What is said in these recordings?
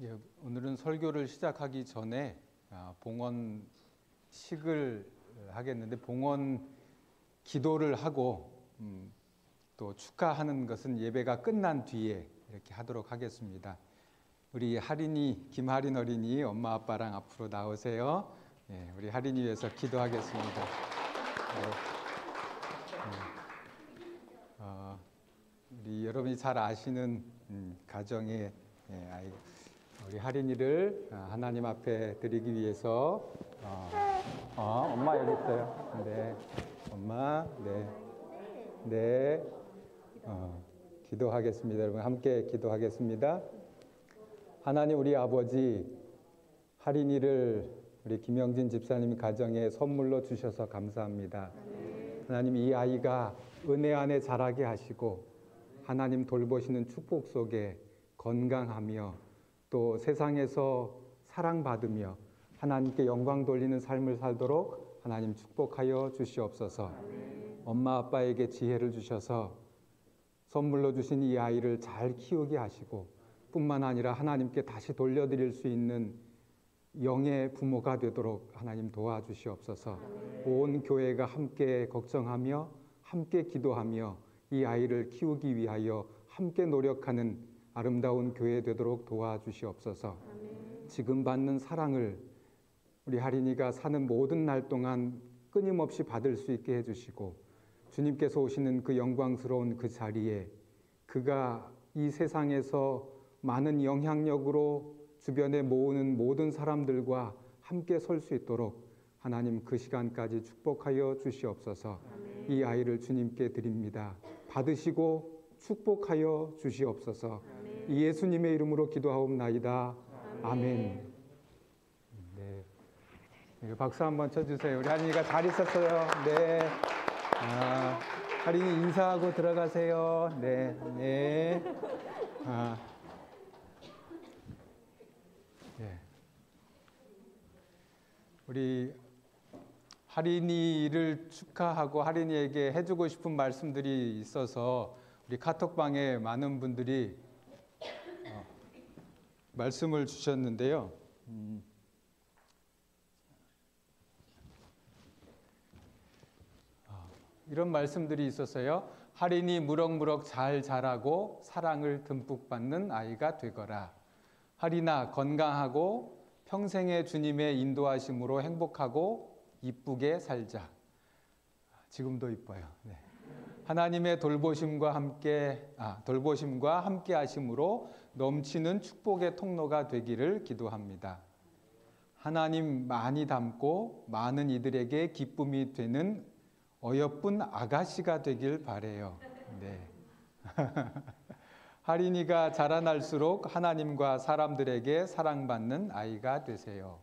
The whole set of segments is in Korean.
예, 오늘은 설교를 시작하기 전에 봉헌식을 하겠는데 봉헌 기도를 하고 또 축하하는 것은 예배가 끝난 뒤에 이렇게 하도록 하겠습니다. 우리 하린이, 김하린 어린이 엄마 아빠랑 앞으로 나오세요. 예, 우리 하린이 위해서 기도하겠습니다. 우리 여러분이 잘 아시는 가정의 아이, 우리 하린이를 하나님 앞에 드리기 위해서 엄마 여기 있어요. 네, 엄마, 네, 기도하겠습니다. 여러분 함께 기도하겠습니다. 하나님 우리 아버지, 하린이를 우리 김영진 집사님 가정에 선물로 주셔서 감사합니다. 하나님 이 아이가 은혜 안에 자라게 하시고 하나님 돌보시는 축복 속에 건강하며 또 세상에서 사랑받으며 하나님께 영광 돌리는 삶을 살도록 하나님 축복하여 주시옵소서. 엄마 아빠에게 지혜를 주셔서 선물로 주신 이 아이를 잘 키우게 하시고 뿐만 아니라 하나님께 다시 돌려드릴 수 있는 영의 부모가 되도록 하나님 도와주시옵소서. 온 교회가 함께 걱정하며 함께 기도하며 이 아이를 키우기 위하여 함께 노력하는 아름다운 교회 되도록 도와주시옵소서. 지금 받는 사랑을 우리 하린이가 사는 모든 날 동안 끊임없이 받을 수 있게 해주시고 주님께서 오시는 그 영광스러운 그 자리에 그가 이 세상에서 많은 영향력으로 주변에 모으는 모든 사람들과 함께 설 수 있도록 하나님 그 시간까지 축복하여 주시옵소서. 이 아이를 주님께 드립니다. 받으시고 축복하여 주시옵소서. 예수님의 이름으로 기도하옵나이다. 아멘. 네. 박수 한번 쳐주세요. 우리 하린이가 잘 있었어요. 네. 하린이 인사하고 들어가세요. 네. 네. 네. 우리 하린이를 축하하고 하린이에게 해주고 싶은 말씀들이 있어서 우리 카톡방에 많은 분들이 말씀을 주셨는데요. 이런 말씀들이 있었어요. 하린이 무럭무럭 잘 자라고 사랑을 듬뿍 받는 아이가 되거라. 하린아 건강하고 평생의 주님의 인도하심으로 행복하고 이쁘게 살자. 지금도 이뻐요. 네. 하나님의 돌보심과 함께 하심으로 넘치는 축복의 통로가 되기를 기도합니다. 하나님 많이 닮고 많은 이들에게 기쁨이 되는 어여쁜 아가씨가 되길 바래요. 네. 하린이가 자라날수록 하나님과 사람들에게 사랑받는 아이가 되세요.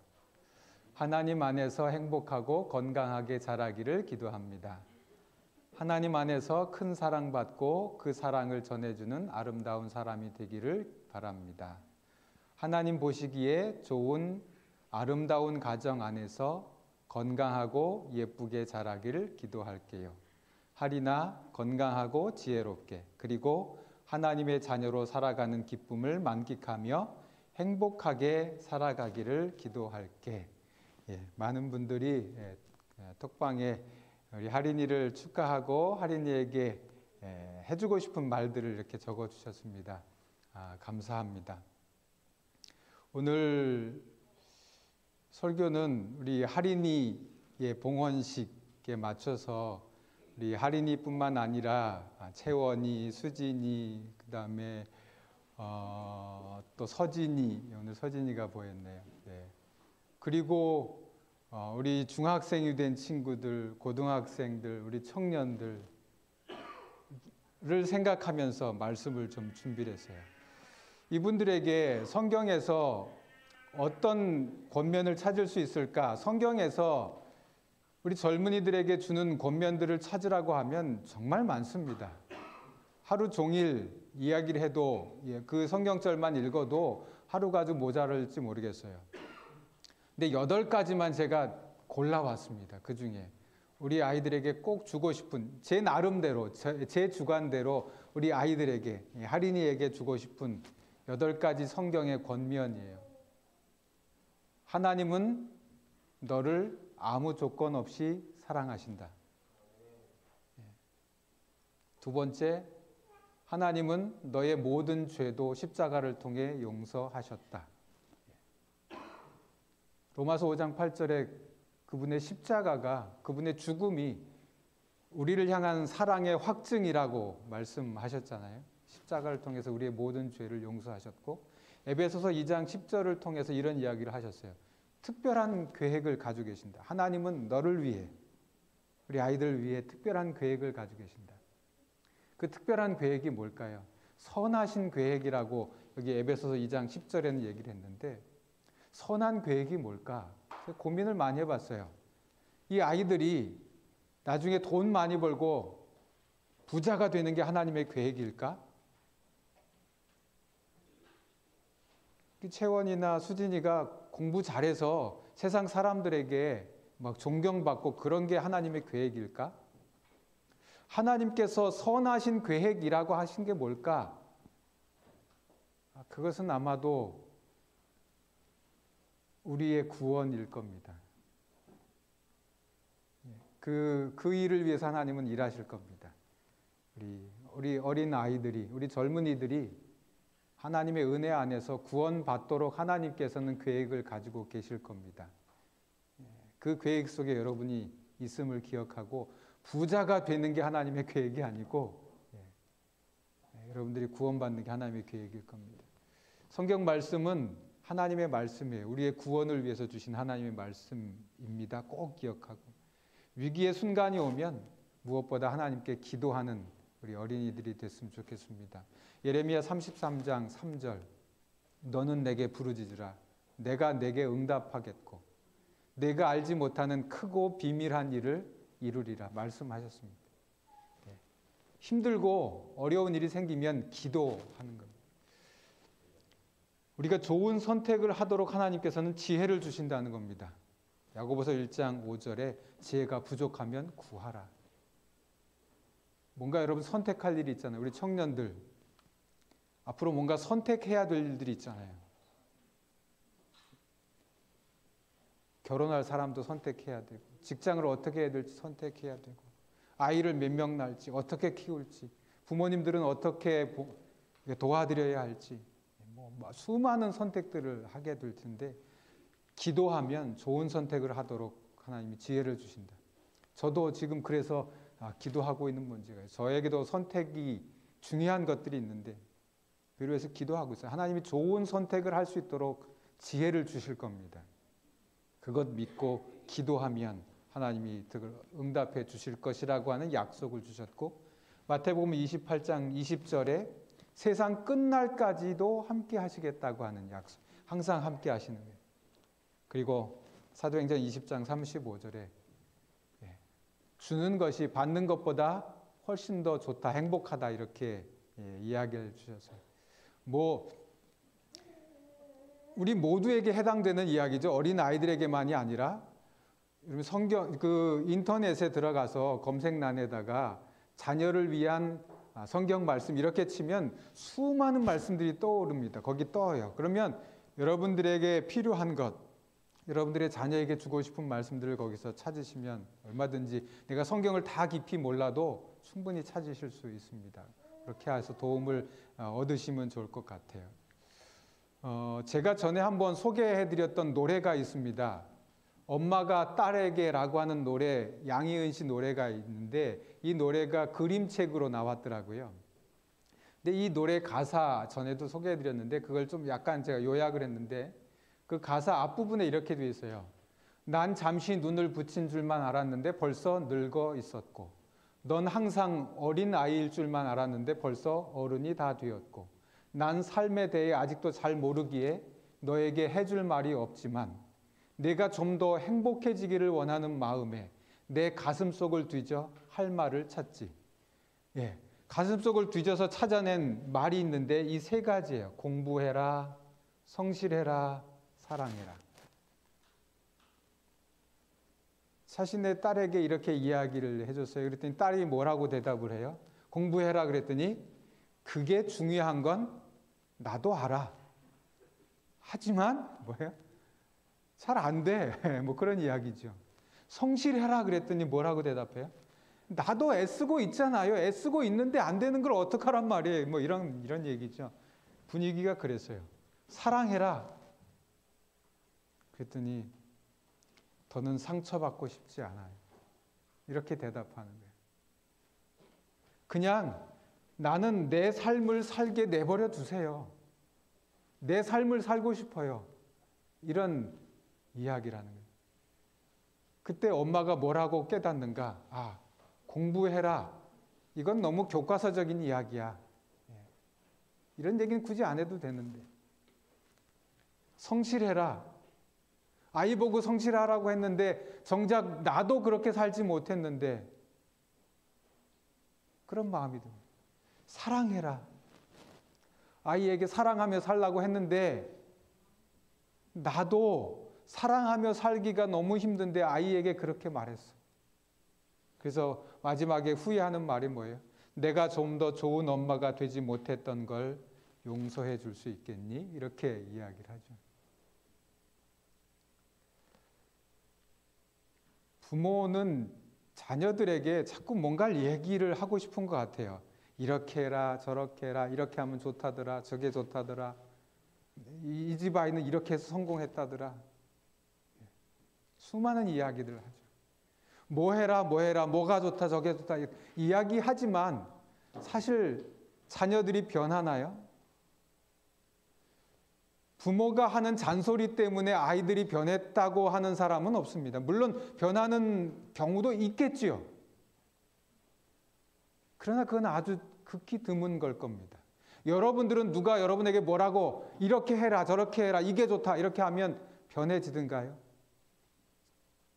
하나님 안에서 행복하고 건강하게 자라기를 기도합니다. 하나님 안에서 큰 사랑받고 그 사랑을 전해주는 아름다운 사람이 되기를 바랍니다. 하나님 보시기에 좋은 아름다운 가정 안에서 건강하고 예쁘게 자라기를 기도할게요. 하린아 건강하고 지혜롭게 그리고 하나님의 자녀로 살아가는 기쁨을 만끽하며 행복하게 살아가기를 기도할게. 예, 많은 분들이 톡방에 우리 하린이를 축하하고 하린이에게 해주고 싶은 말들을 이렇게 적어주셨습니다. 감사합니다. 오늘 설교는 우리 하린이의 봉헌식에 맞춰서 우리 하린이뿐만 아니라 채원이, 수진이, 그 다음에 또 서진이, 오늘 서진이가 보였네요. 네. 그리고 우리 중학생이 된 친구들, 고등학생들, 우리 청년들을 생각하면서 말씀을 좀 준비를 했어요. 이분들에게 성경에서 어떤 권면을 찾을 수 있을까? 성경에서 우리 젊은이들에게 주는 권면들을 찾으라고 하면 정말 많습니다. 하루 종일 이야기를 해도 그 성경절만 읽어도 하루가 좀 모자랄지 모르겠어요. 근데 8가지만 제가 골라왔습니다. 그 중에 우리 아이들에게 꼭 주고 싶은 제 나름대로 제 주관대로 우리 아이들에게 하린이에게 주고 싶은 8가지 성경의 권면이에요. 하나님은 너를 아무 조건 없이 사랑하신다. 두 번째, 하나님은 너의 모든 죄도 십자가를 통해 용서하셨다. 로마서 5장 8절에 그분의 십자가가, 그분의 죽음이 우리를 향한 사랑의 확증이라고 말씀하셨잖아요. 십자가를 통해서 우리의 모든 죄를 용서하셨고, 에베소서 2장 10절을 통해서 이런 이야기를 하셨어요. 특별한 계획을 가지고 계신다. 하나님은 너를 위해, 우리 아이들을 위해 특별한 계획을 가지고 계신다. 그 특별한 계획이 뭘까요? 선하신 계획이라고 여기 에베소서 2장 10절에는 얘기를 했는데, 선한 계획이 뭘까? 고민을 많이 해봤어요. 이 아이들이 나중에 돈 많이 벌고 부자가 되는 게 하나님의 계획일까? 채원이나 수진이가 공부 잘해서 세상 사람들에게 막 존경받고 그런 게 하나님의 계획일까? 하나님께서 선하신 계획이라고 하신 게 뭘까? 그것은 아마도 우리의 구원일 겁니다. 그 일을 위해서 하나님은 일하실 겁니다. 우리 어린 아이들이, 우리 젊은이들이 하나님의 은혜 안에서 구원받도록 하나님께서는 계획을 가지고 계실 겁니다. 그 계획 속에 여러분이 있음을 기억하고, 부자가 되는 게 하나님의 계획이 아니고 여러분들이 구원받는 게 하나님의 계획일 겁니다. 성경 말씀은 하나님의 말씀이에요. 우리의 구원을 위해서 주신 하나님의 말씀입니다. 꼭 기억하고, 위기의 순간이 오면 무엇보다 하나님께 기도하는 우리 어린이들이 됐으면 좋겠습니다. 예레미야 33장 3절, 너는 내게 부르짖으라. 내가 내게 응답하겠고 내가 알지 못하는 크고 비밀한 일을 이루리라 말씀하셨습니다. 힘들고 어려운 일이 생기면 기도하는 겁니다. 우리가 좋은 선택을 하도록 하나님께서는 지혜를 주신다는 겁니다. 야고보서 1장 5절에 지혜가 부족하면 구하라. 뭔가 여러분 선택할 일이 있잖아요. 우리 청년들 앞으로 뭔가 선택해야 될 일들이 있잖아요. 결혼할 사람도 선택해야 되고, 직장을 어떻게 해야 될지 선택해야 되고, 아이를 몇 명 낳을지, 어떻게 키울지, 부모님들은 어떻게 도와드려야 할지, 수많은 선택들을 하게 될 텐데, 기도하면 좋은 선택을 하도록 하나님이 지혜를 주신다. 저도 지금 그래서 기도하고 있는 문제가 저에게도 선택이 중요한 것들이 있는데, 그래서 기도하고 있어요. 하나님이 좋은 선택을 할 수 있도록 지혜를 주실 겁니다. 그것 믿고 기도하면 하나님이 응답해 주실 것이라고 하는 약속을 주셨고, 마태복음 28장 20절에 세상 끝날까지도 함께 하시겠다고 하는 약속, 항상 함께 하시는 거예요. 그리고 사도행전 20장 35절에 주는 것이 받는 것보다 훨씬 더 좋다, 행복하다, 이렇게 이야기를 주셔서, 우리 모두에게 해당되는 이야기죠. 어린 아이들에게만이 아니라, 성경 인터넷에 들어가서 검색란에다가 자녀를 위한 성경 말씀 이렇게 치면 수많은 말씀들이 떠오릅니다. 거기 떠요. 그러면 여러분들에게 필요한 것, 여러분들의 자녀에게 주고 싶은 말씀들을 거기서 찾으시면 얼마든지, 내가 성경을 다 깊이 몰라도 충분히 찾으실 수 있습니다. 그렇게 해서 도움을 얻으시면 좋을 것 같아요. 제가 전에 한번 소개해드렸던 노래가 있습니다. 엄마가 딸에게라고 하는 노래, 양희은 씨 노래가 있는데, 이 노래가 그림책으로 나왔더라고요. 근데 이 노래 가사 전에도 소개해드렸는데, 그걸 좀 약간 제가 요약을 했는데, 그 가사 앞부분에 이렇게 되어 있어요. 난 잠시 눈을 붙인 줄만 알았는데 벌써 늙어 있었고, 넌 항상 어린 아이일 줄만 알았는데 벌써 어른이 다 되었고, 난 삶에 대해 아직도 잘 모르기에 너에게 해줄 말이 없지만, 내가 좀 더 행복해지기를 원하는 마음에 내 가슴속을 뒤져 할 말을 찾지. 가슴속을 뒤져서 찾아낸 말이 있는데 이 세 가지예요. 공부해라, 성실해라, 사랑해라. 자신의 딸에게 이렇게 이야기를 해줬어요. 그랬더니 딸이 뭐라고 대답을 해요? 공부해라 그랬더니, 그게 중요한 건 나도 알아. 하지만 뭐예요? 잘 안 돼. 뭐 그런 이야기죠. 성실해라 그랬더니 뭐라고 대답해요? 나도 애쓰고 있잖아요. 애쓰고 있는데 안 되는 걸 어떡하란 말이에요. 뭐 이런 얘기죠. 분위기가 그랬어요. 사랑해라. 그랬더니 더는 상처받고 싶지 않아요. 이렇게 대답하는 거예요. 그냥 나는 내 삶을 살게 내버려 두세요. 내 삶을 살고 싶어요. 이런 이야기라는 거예요. 그때 엄마가 뭐라고 깨닫는가? 아, 공부해라. 이건 너무 교과서적인 이야기야. 이런 얘기는 굳이 안 해도 되는데. 성실해라. 아이 보고 성실하라고 했는데 정작 나도 그렇게 살지 못했는데 그런 마음이 듭니다. 사랑해라. 아이에게 사랑하며 살라고 했는데 나도 사랑하며 살기가 너무 힘든데 아이에게 그렇게 말했어. 그래서 마지막에 후회하는 말이 뭐예요? 내가 좀 더 좋은 엄마가 되지 못했던 걸 용서해 줄 수 있겠니? 이렇게 이야기를 하죠. 부모는 자녀들에게 자꾸 뭔가를 얘기를 하고 싶은 것 같아요. 이렇게 해라, 저렇게 해라, 이렇게 하면 좋다더라, 저게 좋다더라. 이 집 아이는 이렇게 해서 성공했다더라. 수많은 이야기들을 하죠. 뭐 해라, 뭐가 좋다, 저게 좋다. 이야기하지만 사실 자녀들이 변하나요? 부모가 하는 잔소리 때문에 아이들이 변했다고 하는 사람은 없습니다. 물론 변하는 경우도 있겠지요. 그러나 그건 아주 극히 드문 걸 겁니다. 여러분들은 누가 여러분에게 뭐라고 이렇게 해라 저렇게 해라 이게 좋다 이렇게 하면 변해지든가요?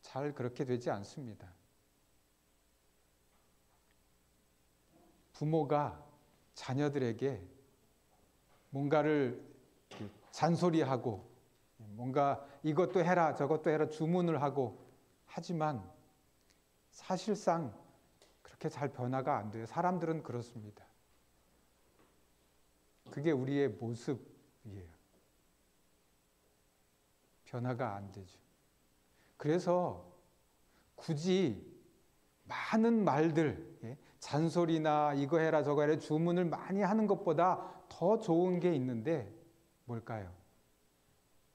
잘 그렇게 되지 않습니다. 부모가 자녀들에게 뭔가를 잔소리하고 뭔가 이것도 해라 저것도 해라 주문을 하고 하지만 사실상 그렇게 잘 변화가 안 돼요. 사람들은 그렇습니다. 그게 우리의 모습이에요. 변화가 안 되죠. 그래서 굳이 많은 말들, 잔소리나 이거 해라 저거 해라 주문을 많이 하는 것보다 더 좋은 게 있는데 뭘까요?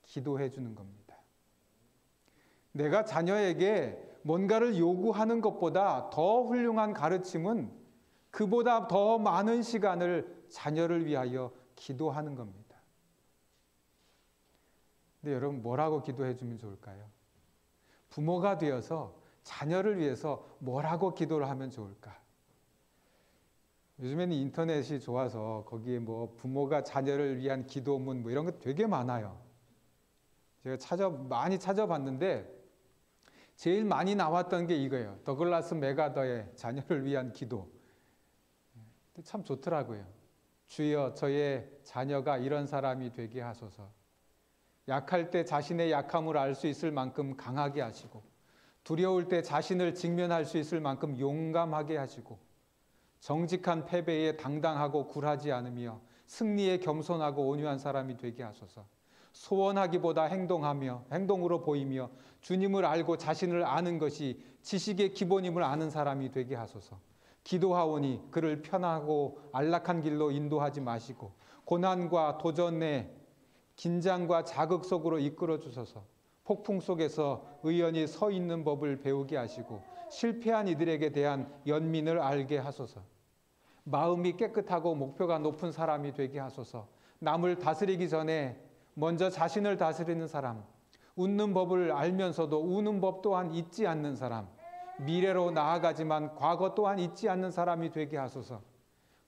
기도해 주는 겁니다. 내가 자녀에게 뭔가를 요구하는 것보다 더 훌륭한 가르침은 그보다 더 많은 시간을 자녀를 위하여 기도하는 겁니다. 근데 여러분 뭐라고 기도해 주면 좋을까요? 부모가 되어서 자녀를 위해서 뭐라고 기도를 하면 좋을까? 요즘에는 인터넷이 좋아서 거기에 뭐 부모가 자녀를 위한 기도문 뭐 이런 거 되게 많아요. 제가 많이 찾아봤는데 제일 많이 나왔던 게 이거예요. 더글라스 맥아더의 자녀를 위한 기도. 참 좋더라고요. 주여 저의 자녀가 이런 사람이 되게 하소서. 약할 때 자신의 약함을 알 수 있을 만큼 강하게 하시고 두려울 때 자신을 직면할 수 있을 만큼 용감하게 하시고 정직한 패배에 당당하고 굴하지 않으며 승리에 겸손하고 온유한 사람이 되게 하소서. 소원하기보다 행동으로 보이며 주님을 알고 자신을 아는 것이 지식의 기본임을 아는 사람이 되게 하소서. 기도하오니 그를 편하고 안락한 길로 인도하지 마시고 고난과 도전에 긴장과 자극 속으로 이끌어 주소서. 폭풍 속에서 의연히 서 있는 법을 배우게 하시고 실패한 이들에게 대한 연민을 알게 하소서. 마음이 깨끗하고 목표가 높은 사람이 되게 하소서. 남을 다스리기 전에 먼저 자신을 다스리는 사람, 웃는 법을 알면서도 우는 법 또한 잊지 않는 사람, 미래로 나아가지만 과거 또한 잊지 않는 사람이 되게 하소서.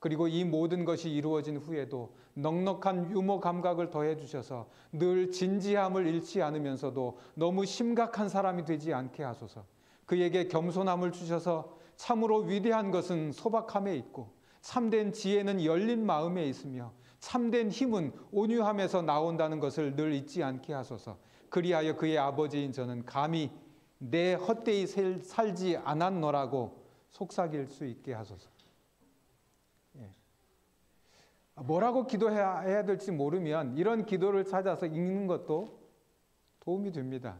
그리고 이 모든 것이 이루어진 후에도 넉넉한 유머 감각을 더해 주셔서 늘 진지함을 잃지 않으면서도 너무 심각한 사람이 되지 않게 하소서. 그에게 겸손함을 주셔서 참으로 위대한 것은 소박함에 있고 참된 지혜는 열린 마음에 있으며 참된 힘은 온유함에서 나온다는 것을 늘 잊지 않게 하소서. 그리하여 그의 아버지인 저는 감히 내 헛되이 살지 않았노라고 속삭일 수 있게 하소서. 뭐라고 기도해야 될지 모르면 이런 기도를 찾아서 읽는 것도 도움이 됩니다.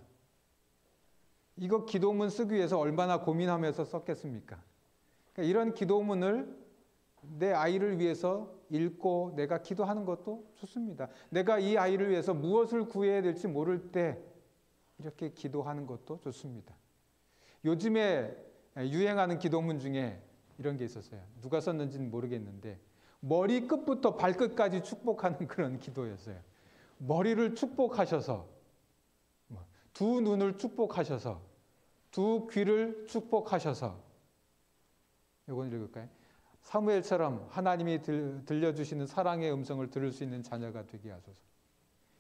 이거 기도문 쓰기 위해서 얼마나 고민하면서 썼겠습니까? 그러니까 이런 기도문을 내 아이를 위해서 읽고 내가 기도하는 것도 좋습니다. 내가 이 아이를 위해서 무엇을 구해야 될지 모를 때 이렇게 기도하는 것도 좋습니다. 요즘에 유행하는 기도문 중에 이런 게 있었어요. 누가 썼는지는 모르겠는데 머리 끝부터 발끝까지 축복하는 그런 기도였어요. 머리를 축복하셔서, 두 눈을 축복하셔서, 두 귀를 축복하셔서. 이건 읽을까요? 사무엘처럼 하나님이 들려주시는 사랑의 음성을 들을 수 있는 자녀가 되게 하소서.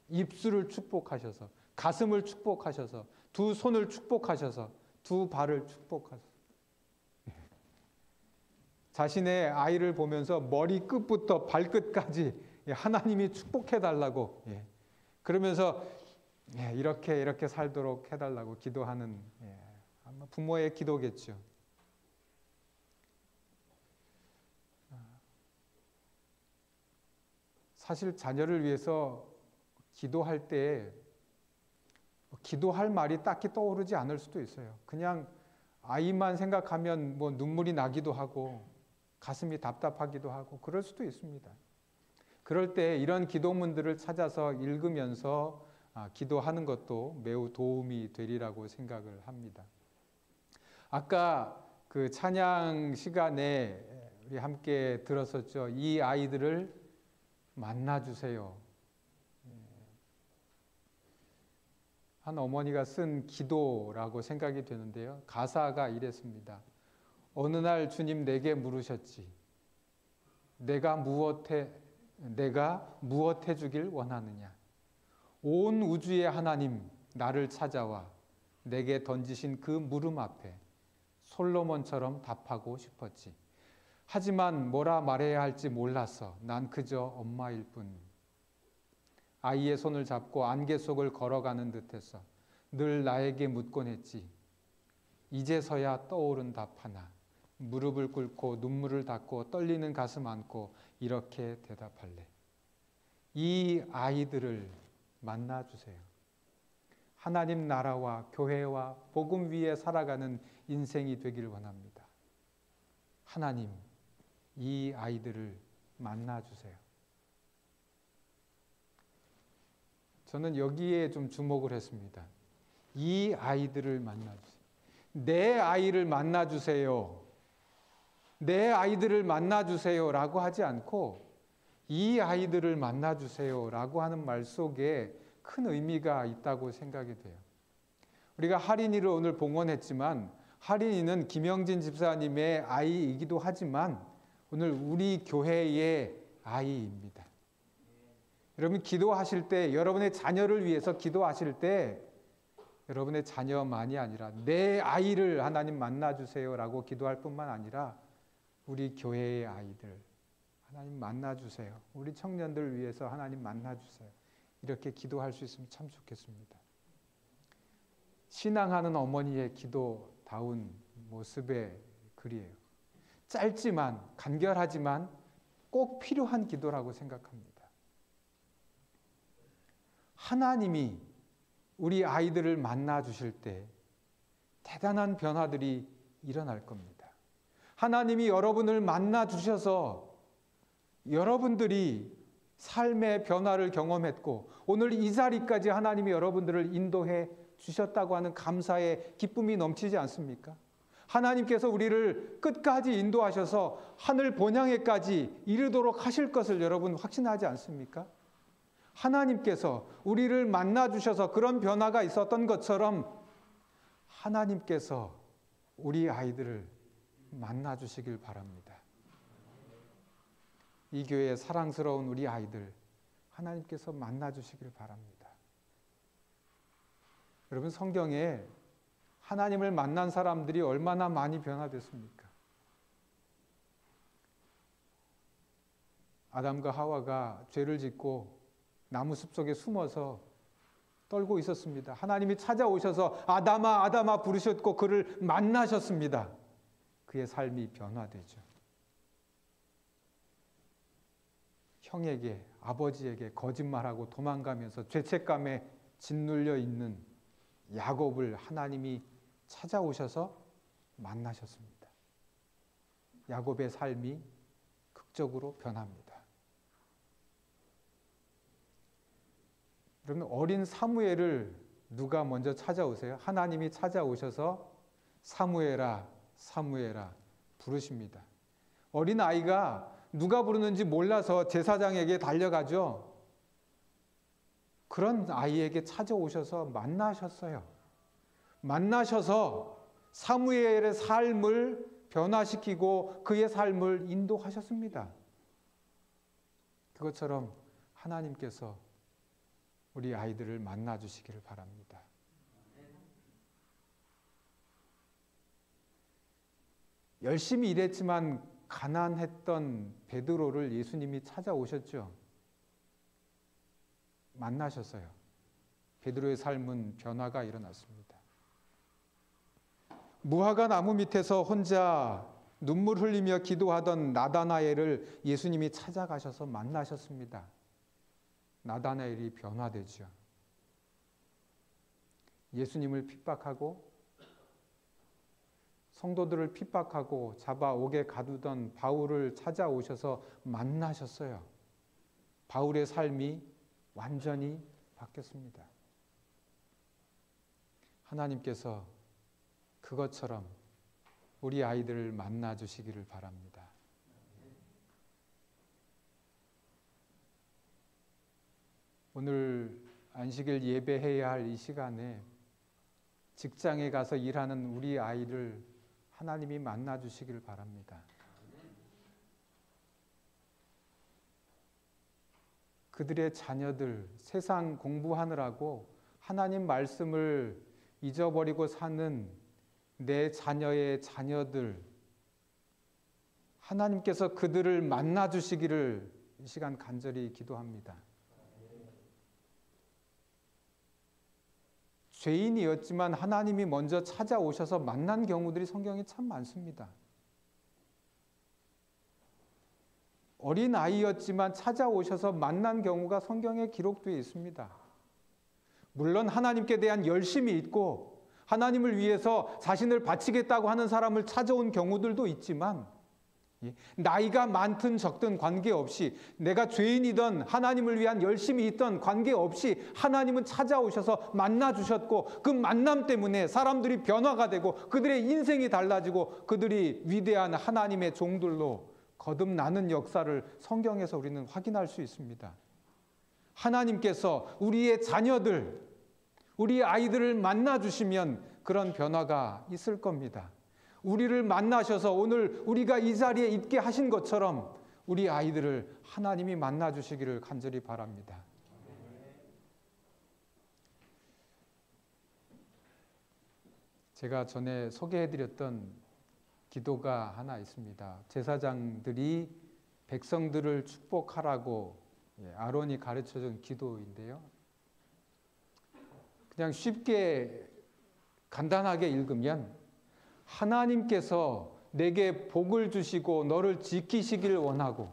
입술을 축복하셔서, 가슴을 축복하셔서, 두 손을 축복하셔서, 두 발을 축복하소서. 자신의 아이를 보면서 머리 끝부터 발끝까지 하나님이 축복해 달라고, 그러면서 이렇게 살도록 해달라고 기도하는, 아마 부모의 기도겠죠. 사실 자녀를 위해서 기도할 때 기도할 말이 딱히 떠오르지 않을 수도 있어요. 그냥 아이만 생각하면 뭐 눈물이 나기도 하고 가슴이 답답하기도 하고 그럴 수도 있습니다. 그럴 때 이런 기도문들을 찾아서 읽으면서 기도하는 것도 매우 도움이 되리라고 생각을 합니다. 아까 그 찬양 시간에 우리 함께 들었었죠. 이 아이들을 만나주세요. 한 어머니가 쓴 기도라고 생각이 되는데요. 가사가 이랬습니다. 어느 날 주님 내게 물으셨지. 내가 무엇해 주길 원하느냐. 온 우주의 하나님 나를 찾아와 내게 던지신 그 물음 앞에 솔로몬처럼 답하고 싶었지. 하지만 뭐라 말해야 할지 몰랐어. 난 그저 엄마일 뿐. 아이의 손을 잡고 안개 속을 걸어가는 듯했어. 늘 나에게 묻곤 했지. 이제서야 떠오른 답 하나. 무릎을 꿇고 눈물을 닦고 떨리는 가슴 안고 이렇게 대답할래. 이 아이들을 만나주세요. 하나님 나라와 교회와 복음 위에 살아가는 인생이 되길 원합니다. 하나님, 이 아이들을 만나주세요. 저는 여기에 좀 주목을 했습니다. 이 아이들을 만나주세요. 내 아이를 만나주세요. 내 아이들을 만나주세요라고 하지 않고 이 아이들을 만나주세요라고 하는 말 속에 큰 의미가 있다고 생각이 돼요. 우리가 할인이를 오늘 봉헌했지만 할인이는 김영진 집사님의 아이이기도 하지만 오늘 우리 교회의 아이입니다. 여러분 기도하실 때 여러분의 자녀를 위해서 기도하실 때 여러분의 자녀만이 아니라 내 아이를 하나님 만나주세요라고 기도할 뿐만 아니라 우리 교회의 아이들 하나님 만나주세요. 우리 청년들을 위해서 하나님 만나주세요. 이렇게 기도할 수 있으면 참 좋겠습니다. 신앙하는 어머니의 기도다운 모습의 글이에요. 짧지만 간결하지만 꼭 필요한 기도라고 생각합니다. 하나님이 우리 아이들을 만나 주실 때 대단한 변화들이 일어날 겁니다. 하나님이 여러분을 만나 주셔서 여러분들이 삶의 변화를 경험했고 오늘 이 자리까지 하나님이 여러분들을 인도해 주셨다고 하는 감사의 기쁨이 넘치지 않습니까? 하나님께서 우리를 끝까지 인도하셔서 하늘 본향에까지 이르도록 하실 것을 여러분 확신하지 않습니까? 하나님께서 우리를 만나 주셔서 그런 변화가 있었던 것처럼 하나님께서 우리 아이들을 만나 주시길 바랍니다. 이 교회의 사랑스러운 우리 아이들 하나님께서 만나 주시길 바랍니다. 여러분 성경에 하나님을 만난 사람들이 얼마나 많이 변화됐습니까? 아담과 하와가 죄를 짓고 나무 숲 속에 숨어서 떨고 있었습니다. 하나님이 찾아오셔서 아담아 아담아 부르셨고 그를 만나셨습니다. 그의 삶이 변화되죠. 형에게, 아버지에게 거짓말하고 도망가면서 죄책감에 짓눌려 있는 야곱을 하나님이 찾아오셔서 만나셨습니다. 야곱의 삶이 극적으로 변합니다. 그러면 어린 사무엘을 누가 먼저 찾아오세요? 하나님이 찾아오셔서 사무엘아, 사무엘아 부르십니다. 어린 아이가 누가 부르는지 몰라서 제사장에게 달려가죠. 그런 아이에게 찾아오셔서 만나셨어요. 만나셔서 사무엘의 삶을 변화시키고 그의 삶을 인도하셨습니다. 그것처럼 하나님께서 우리 아이들을 만나주시기를 바랍니다. 열심히 일했지만 가난했던 베드로를 예수님이 찾아오셨죠. 만나셨어요. 베드로의 삶은 변화가 일어났습니다. 무화과 나무 밑에서 혼자 눈물 흘리며 기도하던 나다나엘을 예수님이 찾아가셔서 만나셨습니다. 나다나엘이 변화되죠. 예수님을 핍박하고 성도들을 핍박하고 잡아 옥에 가두던 바울을 찾아오셔서 만나셨어요. 바울의 삶이 완전히 바뀌었습니다. 하나님께서 그것처럼 우리 아이들을 만나 주시기를 바랍니다. 오늘 안식일 예배해야 할 이 시간에 직장에 가서 일하는 우리 아이를 하나님이 만나 주시기를 바랍니다. 그들의 자녀들 세상 공부하느라고 하나님 말씀을 잊어버리고 사는 내 자녀의 자녀들, 하나님께서 그들을 만나 주시기를 이 시간 간절히 기도합니다. 죄인이었지만 하나님이 먼저 찾아오셔서 만난 경우들이 성경에 참 많습니다. 어린 아이였지만 찾아오셔서 만난 경우가 성경에 기록되어 있습니다. 물론 하나님께 대한 열심이 있고 하나님을 위해서 자신을 바치겠다고 하는 사람을 찾아온 경우들도 있지만 나이가 많든 적든 관계없이 내가 죄인이든 하나님을 위한 열심이 있든 관계없이 하나님은 찾아오셔서 만나주셨고 그 만남 때문에 사람들이 변화가 되고 그들의 인생이 달라지고 그들이 위대한 하나님의 종들로 거듭나는 역사를 성경에서 우리는 확인할 수 있습니다. 하나님께서 우리의 자녀들, 우리 아이들을 만나주시면 그런 변화가 있을 겁니다. 우리를 만나셔서 오늘 우리가 이 자리에 있게 하신 것처럼 우리 아이들을 하나님이 만나주시기를 간절히 바랍니다. 제가 전에 소개해드렸던 기도가 하나 있습니다. 제사장들이 백성들을 축복하라고 아론이 가르쳐준 기도인데요. 그냥 쉽게 간단하게 읽으면 하나님께서 내게 복을 주시고 너를 지키시길 원하고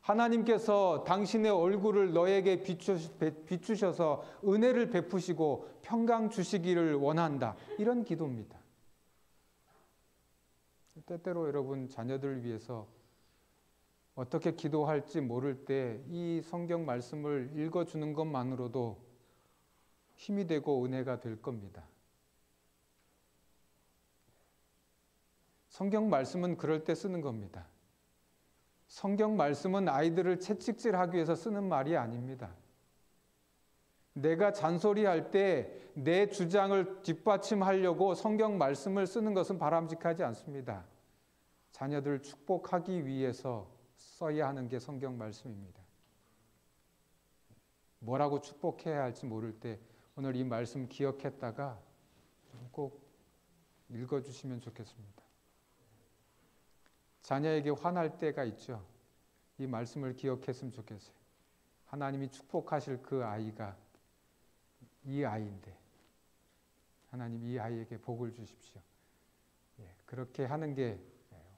하나님께서 당신의 얼굴을 너에게 비추셔서 은혜를 베푸시고 평강 주시기를 원한다. 이런 기도입니다. 때때로 여러분 자녀들을 위해서 어떻게 기도할지 모를 때 이 성경 말씀을 읽어주는 것만으로도 힘이 되고 은혜가 될 겁니다. 성경 말씀은 그럴 때 쓰는 겁니다. 성경 말씀은 아이들을 채찍질하기 위해서 쓰는 말이 아닙니다. 내가 잔소리할 때 내 주장을 뒷받침하려고 성경 말씀을 쓰는 것은 바람직하지 않습니다. 자녀들을 축복하기 위해서 써야 하는 게 성경 말씀입니다. 뭐라고 축복해야 할지 모를 때 오늘 이 말씀 기억했다가 꼭 읽어주시면 좋겠습니다. 자녀에게 화날 때가 있죠. 이 말씀을 기억했으면 좋겠어요. 하나님이 축복하실 그 아이가 이 아이인데 하나님 이 아이에게 복을 주십시오. 그렇게 하는 게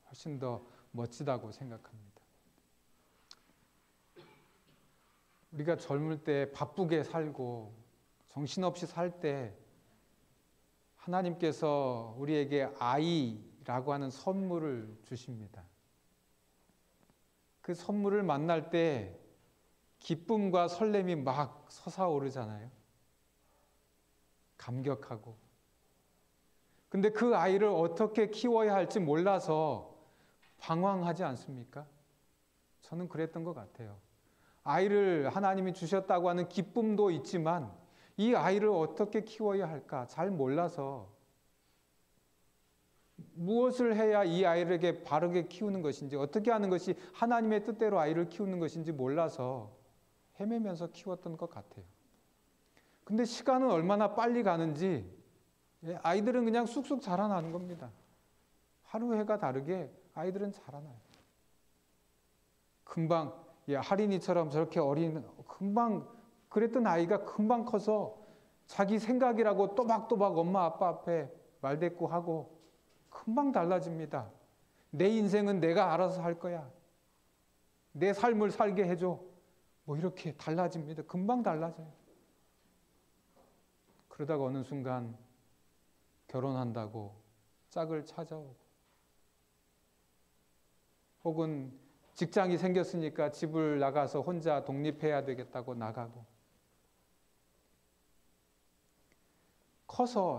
훨씬 더 멋지다고 생각합니다. 우리가 젊을 때 바쁘게 살고 정신없이 살 때 하나님께서 우리에게 아이라고 하는 선물을 주십니다. 그 선물을 만날 때 기쁨과 설렘이 막 솟아오르잖아요. 감격하고. 근데 그 아이를 어떻게 키워야 할지 몰라서 방황하지 않습니까? 저는 그랬던 것 같아요. 아이를 하나님이 주셨다고 하는 기쁨도 있지만 이 아이를 어떻게 키워야 할까 잘 몰라서 무엇을 해야 이 아이에게 바르게 키우는 것인지, 어떻게 하는 것이 하나님의 뜻대로 아이를 키우는 것인지 몰라서 헤매면서 키웠던 것 같아요. 근데 시간은 얼마나 빨리 가는지 아이들은 그냥 쑥쑥 자라나는 겁니다. 하루 해가 다르게 아이들은 자라나요. 금방 할인이처럼 저렇게 금방 그랬던 아이가 금방 커서 자기 생각이라고 또박또박 엄마 아빠 앞에 말대꾸하고 금방 달라집니다. 내 인생은 내가 알아서 할 거야. 내 삶을 살게 해줘. 뭐 이렇게 달라집니다. 금방 달라져요. 그러다가 어느 순간 결혼한다고 짝을 찾아오고, 혹은 직장이 생겼으니까 집을 나가서 혼자 독립해야 되겠다고 나가고,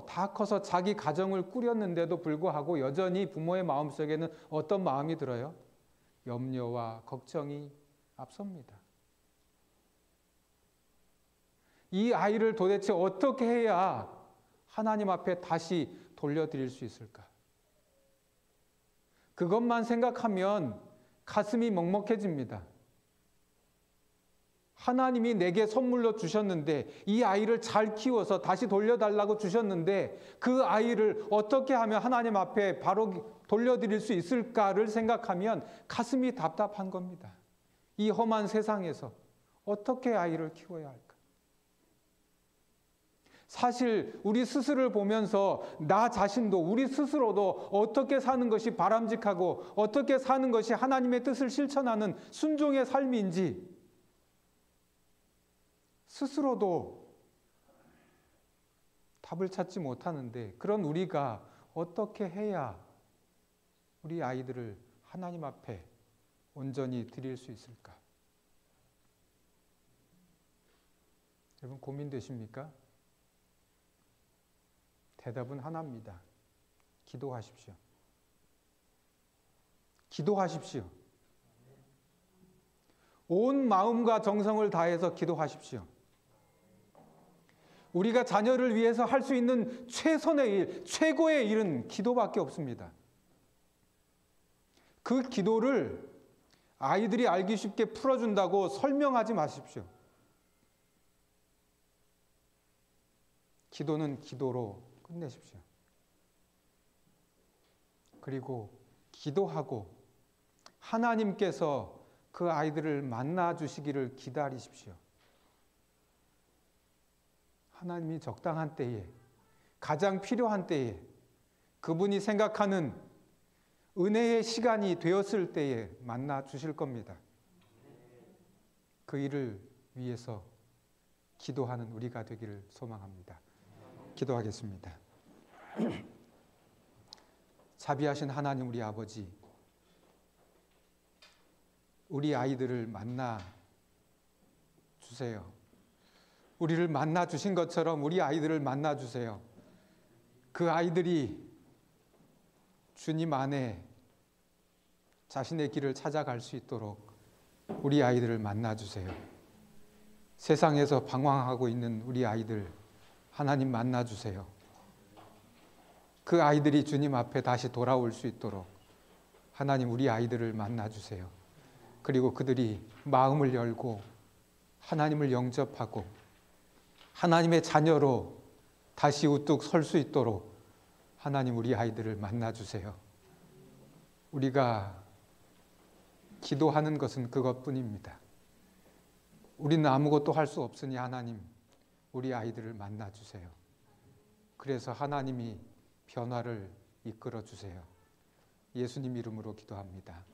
다 커서 자기 가정을 꾸렸는데도 불구하고 여전히 부모의 마음속에는 어떤 마음이 들어요? 염려와 걱정이 앞섭니다. 이 아이를 도대체 어떻게 해야 하나님 앞에 다시 돌려드릴 수 있을까? 그것만 생각하면 가슴이 먹먹해집니다. 하나님이 내게 선물로 주셨는데, 이 아이를 잘 키워서 다시 돌려달라고 주셨는데 그 아이를 어떻게 하면 하나님 앞에 바로 돌려드릴 수 있을까를 생각하면 가슴이 답답한 겁니다. 이 험한 세상에서 어떻게 아이를 키워야 할까? 사실 우리 스스로를 보면서 나 자신도, 우리 스스로도 어떻게 사는 것이 바람직하고 어떻게 사는 것이 하나님의 뜻을 실천하는 순종의 삶인지 스스로도 답을 찾지 못하는데, 그런 우리가 어떻게 해야 우리 아이들을 하나님 앞에 온전히 드릴 수 있을까? 여러분 고민되십니까? 대답은 하나입니다. 기도하십시오. 기도하십시오. 온 마음과 정성을 다해서 기도하십시오. 우리가 자녀를 위해서 할 수 있는 최선의 일, 최고의 일은 기도밖에 없습니다. 그 기도를 아이들이 알기 쉽게 풀어준다고 설명하지 마십시오. 기도는 기도로 끝내십시오. 그리고 기도하고 하나님께서 그 아이들을 만나 주시기를 기다리십시오. 하나님이 적당한 때에, 가장 필요한 때에, 그분이 생각하는 은혜의 시간이 되었을 때에 만나 주실 겁니다. 그 일을 위해서 기도하는 우리가 되기를 소망합니다. 기도하겠습니다. 자비하신 하나님 우리 아버지, 우리 아이들을 만나 주세요. 우리를 만나 주신 것처럼 우리 아이들을 만나 주세요. 그 아이들이 주님 안에 자신의 길을 찾아갈 수 있도록 우리 아이들을 만나 주세요. 세상에서 방황하고 있는 우리 아이들 하나님 만나 주세요. 그 아이들이 주님 앞에 다시 돌아올 수 있도록 하나님 우리 아이들을 만나 주세요. 그리고 그들이 마음을 열고 하나님을 영접하고 하나님의 자녀로 다시 우뚝 설 수 있도록 하나님 우리 아이들을 만나 주세요. 우리가 기도하는 것은 그것뿐입니다. 우리는 아무것도 할 수 없으니 하나님 우리 아이들을 만나 주세요. 그래서 하나님이 변화를 이끌어 주세요. 예수님 이름으로 기도합니다.